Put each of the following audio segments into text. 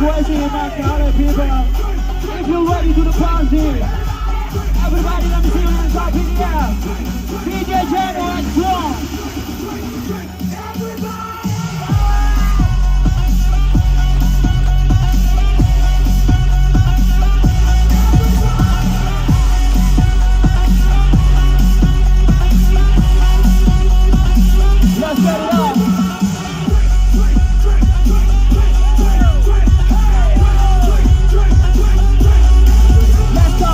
crazy, my God, people. If you're ready to the party, everybody let me see your hands up in the air. DJ Jeno and John. Let's get it up. Let's go.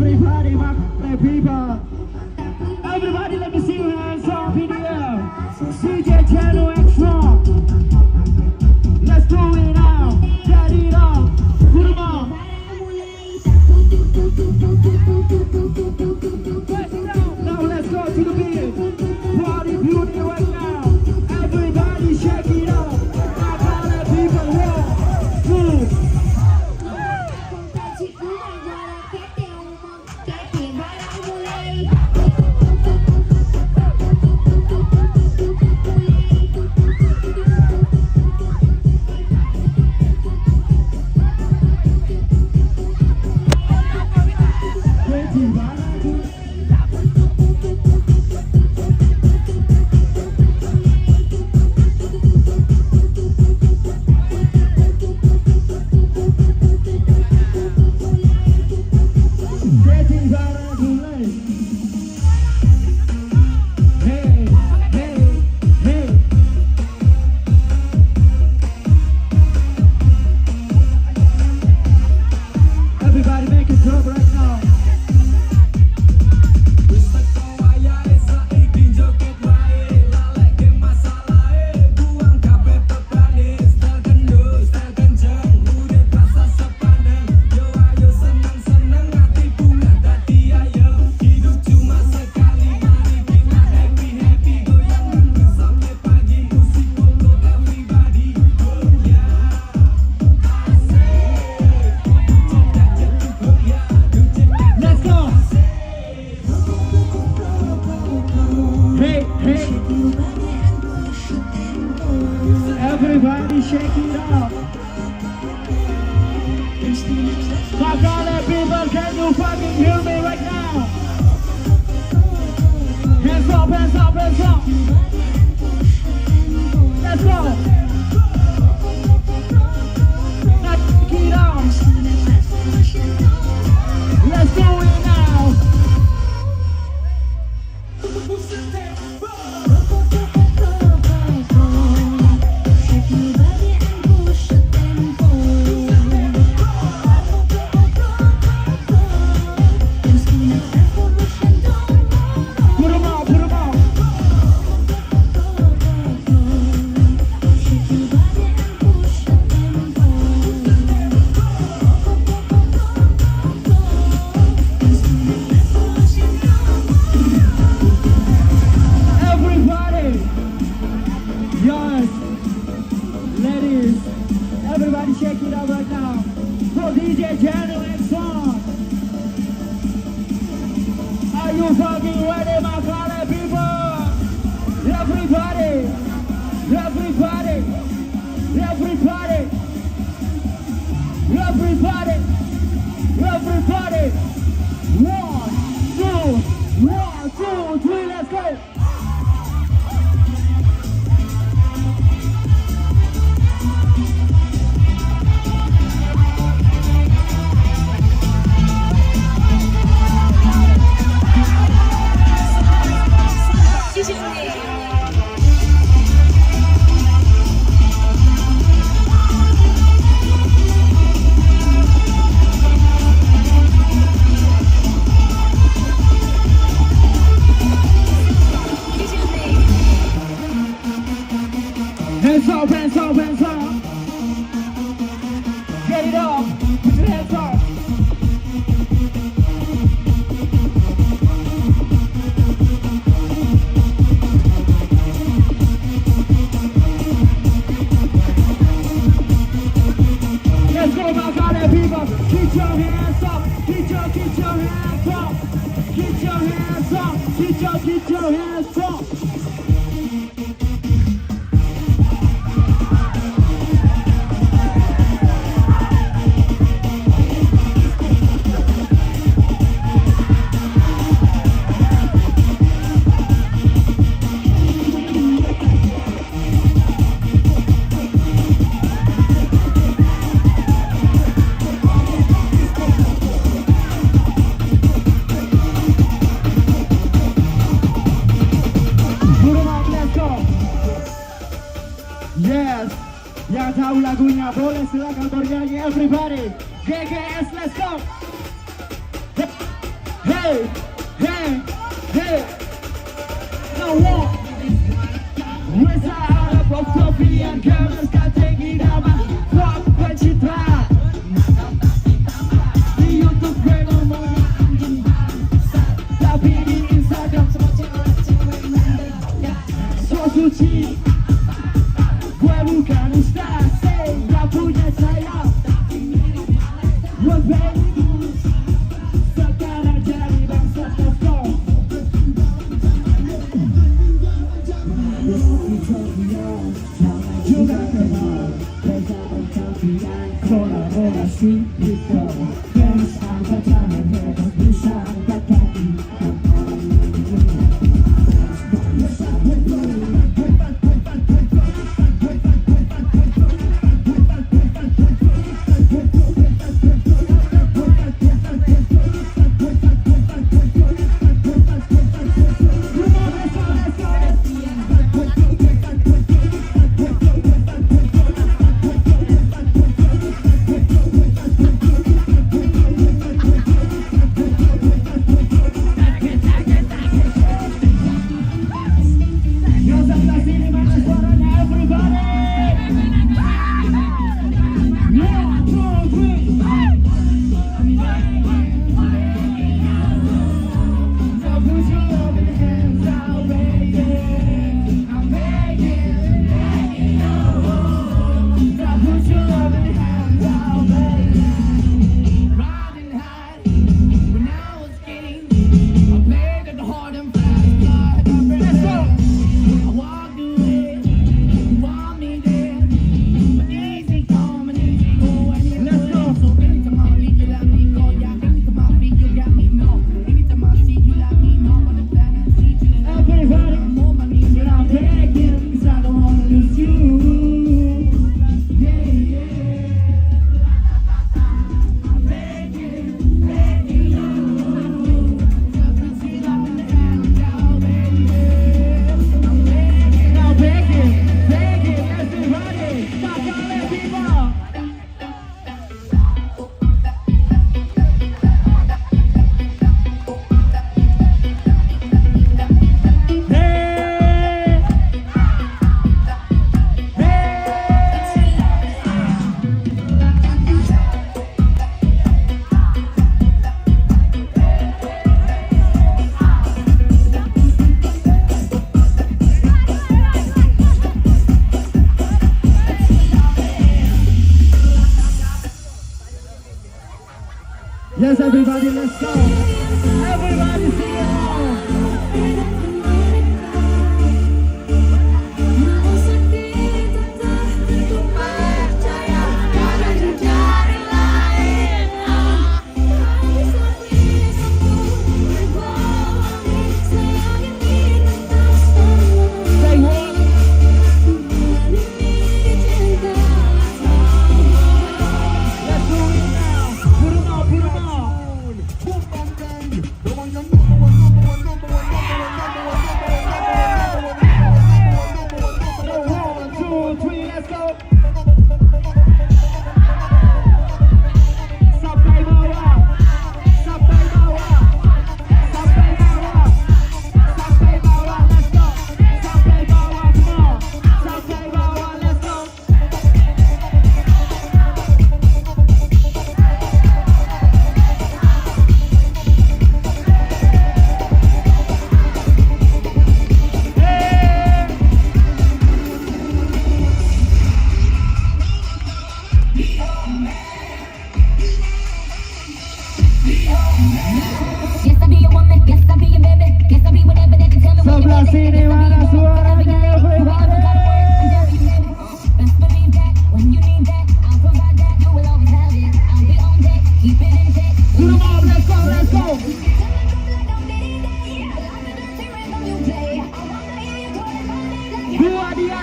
Everybody, my people. Everybody, let me see your hands up in the air. DJ Channel and Strong. Let's do it now. Get it up. Put them on. Now let's go to the beat. Party beauty right now. Everybody shake it up. I call it people walk. Move. Everybody shake it up. Fuck all that people, can you fucking hear me right now? Hands up, hands up, hands up. Let's go. Now shake it up. Let's do it now. Everybody shake it up right now for DJ Channel and Song. Are you fucking ready, my fellow people? Everybody, everybody, everybody, everybody, everybody. 1, 2, 3, let's go. Hands up, hands up, hands up. Get it up. Put your hands up. Get your hands up. Yes, yang tahu lagunya boleh silakan bernyanyi everybody. GGS, let's go. Hey, hey, hey. Now what? Where's the Arab of coffee and girls can take it out? Fuck pencitra. Di YouTube gue ngomong tapi di Instagram semua cewek so suci. Gue bukan ustaz, gak punya sayap. Gue baby, sekarang jadi bangsa kosong.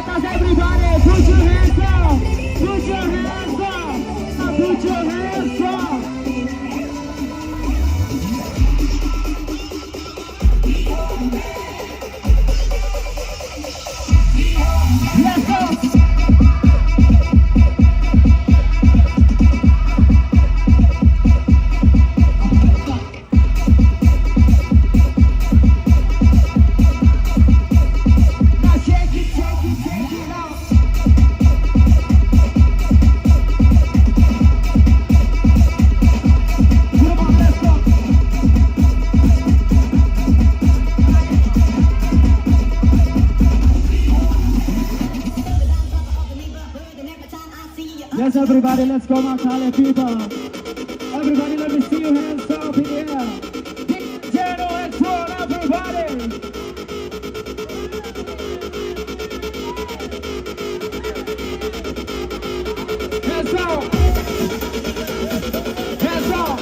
Does everybody put your hands up? Put your hands up. Now put your hands up. Let's go. Yes, everybody, let's go, Makale people. Everybody, let me see your hands up in the air. General and Throne, everybody. Hands up. Hands up.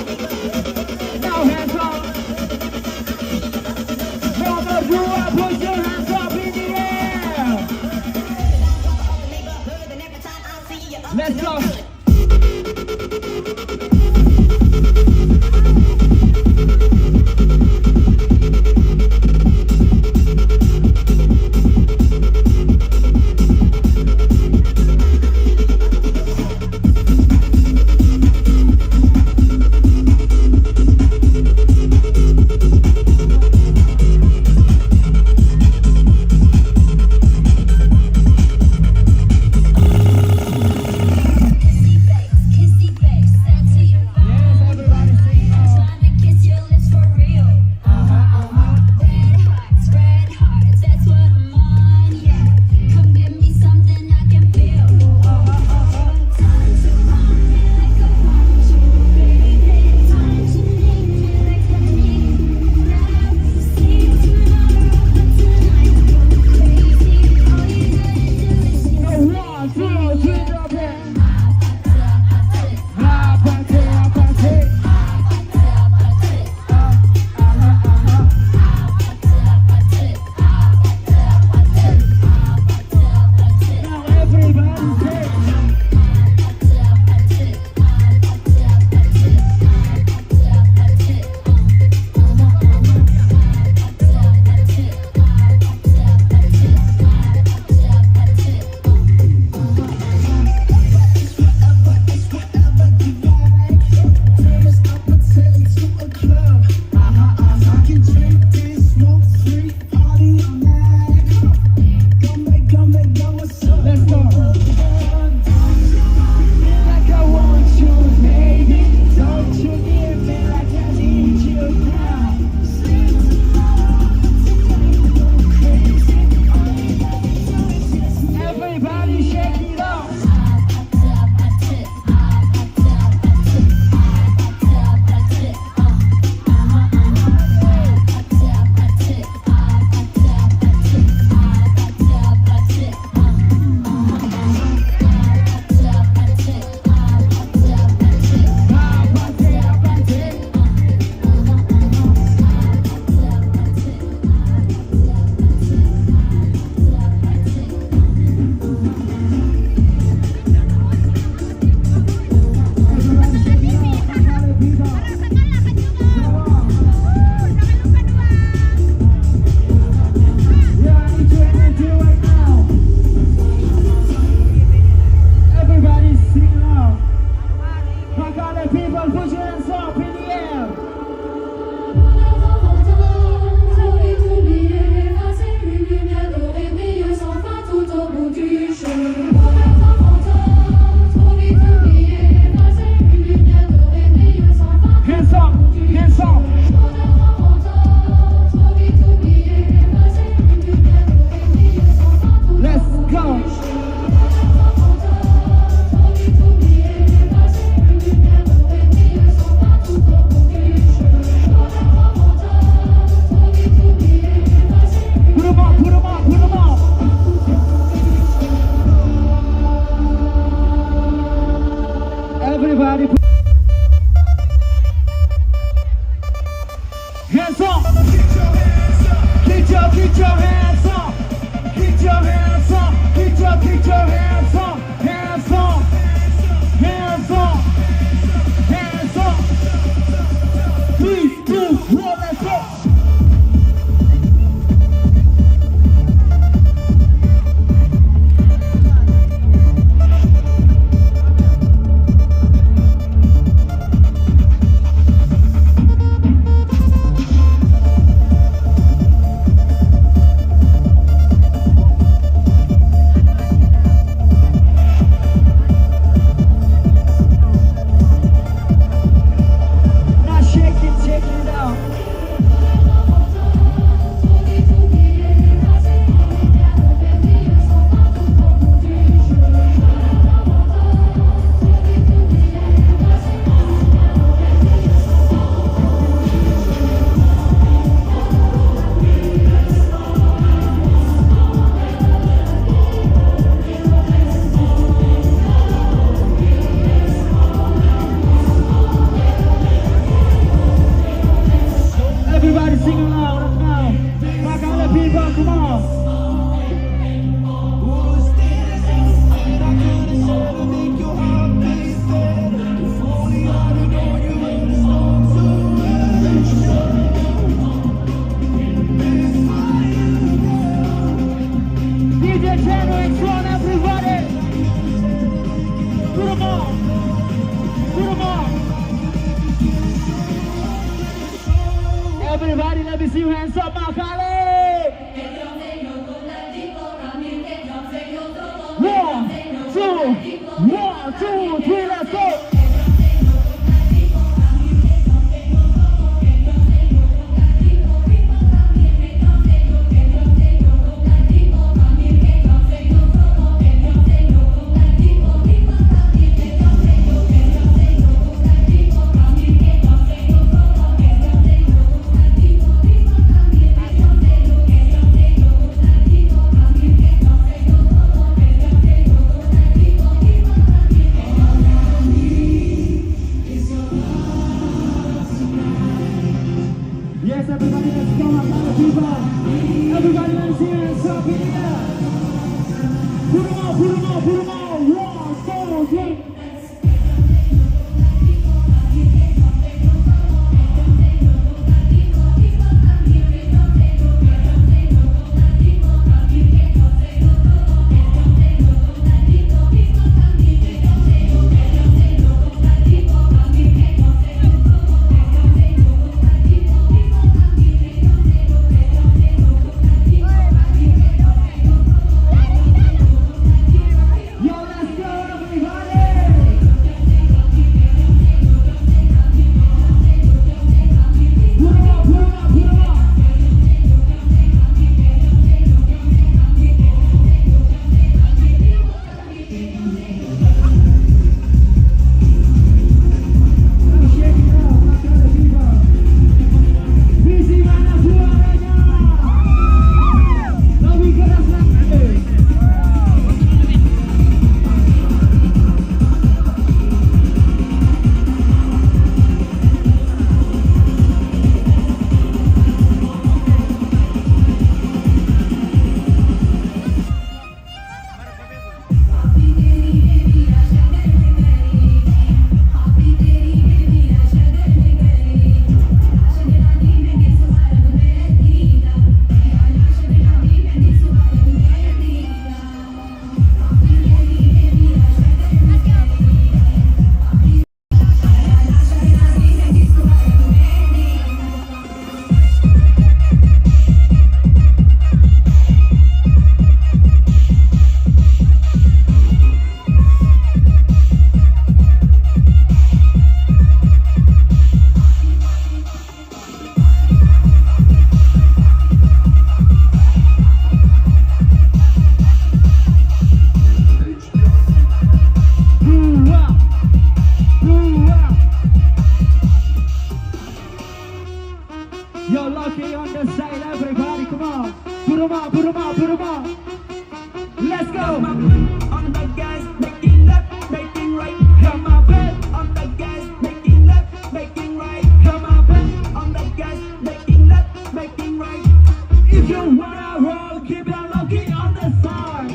Now hands up. From everyone, put your hands up in the air. Let's go. Get your hands up, get your hands up, get up, put your hands up, hands up, hands up, hands up. 3, 2, 1, let's go. Everybody sing along, let's go. My kind of people, come on. DJ Channel and Tron, everybody. Put 'em on. Put 'em on. Everybody, let me see your hands up, Makale! 1, 2, 3, let's go! Yes, everybody, let's go, my kind of people. Everybody, let's see your hands up in the air. Put 'em on, put 'em on, put 'em on. 1, 2, 3. You're lucky on the side, everybody, come on. Put 'em on, put 'em on, put 'em on. Let's go. On the gas, making left, making right. Come on, bet on the gas, making left, making right. Come on, bet on the gas, making left, making right. If you wanna roll, keep it lucky on the side.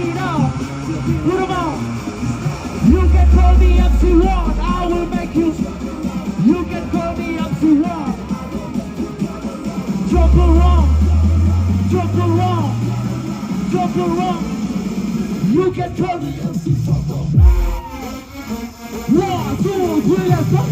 it out. Put 'em on. You can call me MC1. I will make you. You can call me MC1. Jump around. Jump around. Jump around. You can call me MC1. 1, 2, 3, let's go.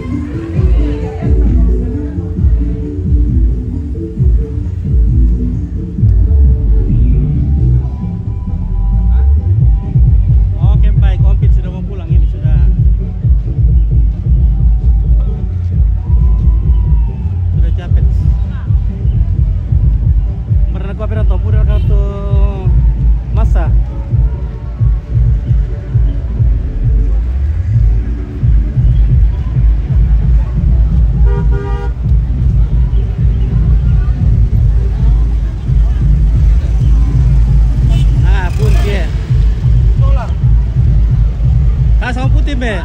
Oke baik, Om Pit sudah mau pulang ini sudah capek. Pernah gua pernah tahu pura kartu masa. Ah, pun dia. Solar. Ah, sama putih be.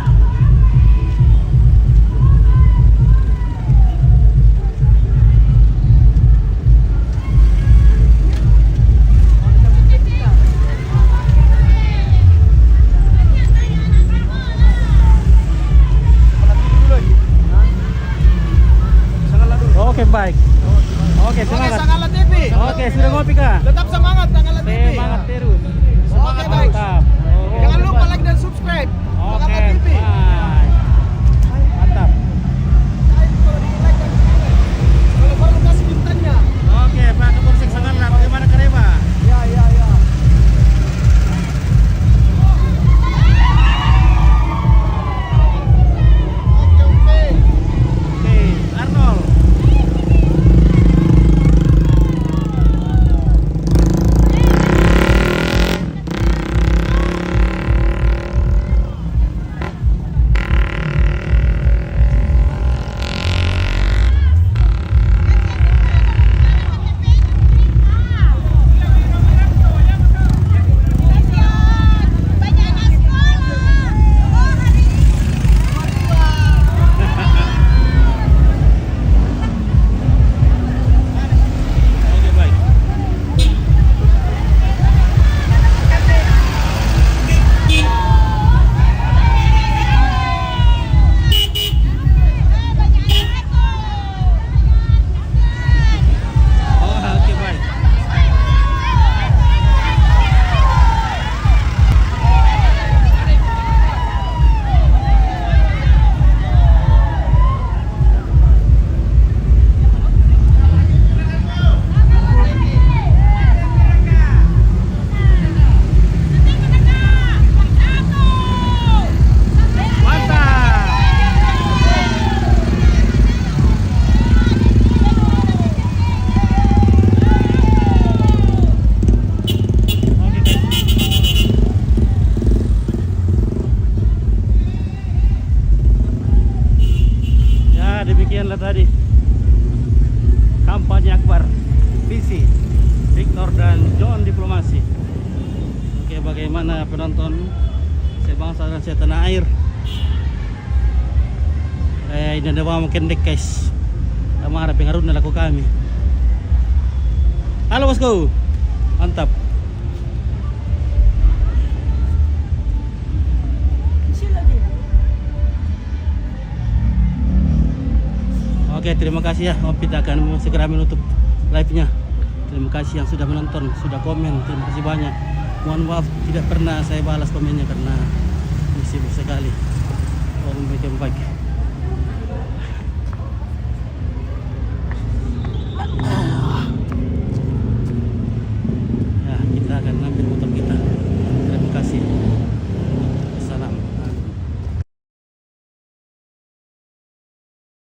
Oke baik. Oke semangat. Sangalat TV. Oke sudah ngopi kah? Tetap semangat Sangalat TV. Semangat terus. Oke baik. Mantap. Jangan lupa like dan subscribe. Oke. Sangalat TV. Baik. Mantap. Kalau perlu kasih bintangnya. Oke Pak Kapolsek Sangalat, bagaimana Karema? Ya. Oke. Oke, Arnold. Oke baik. Oh, oke baik. Ya demikianlah tadi kampanye akbar visi Victor dan John Diplomasi. Oke bagaimana penonton sebangsa dan setanah air. Ini ada mungkin dek guys. Sama harap pengaruh na laku kami. Halo bosku. Mantap. Oke, terima kasih ya. Om Pit akan segera menutup live-nya. Terima kasih yang sudah menonton, sudah komen. Terima kasih banyak. Mohon maaf tidak pernah saya balas komennya karena sibuk sekali. Om baik.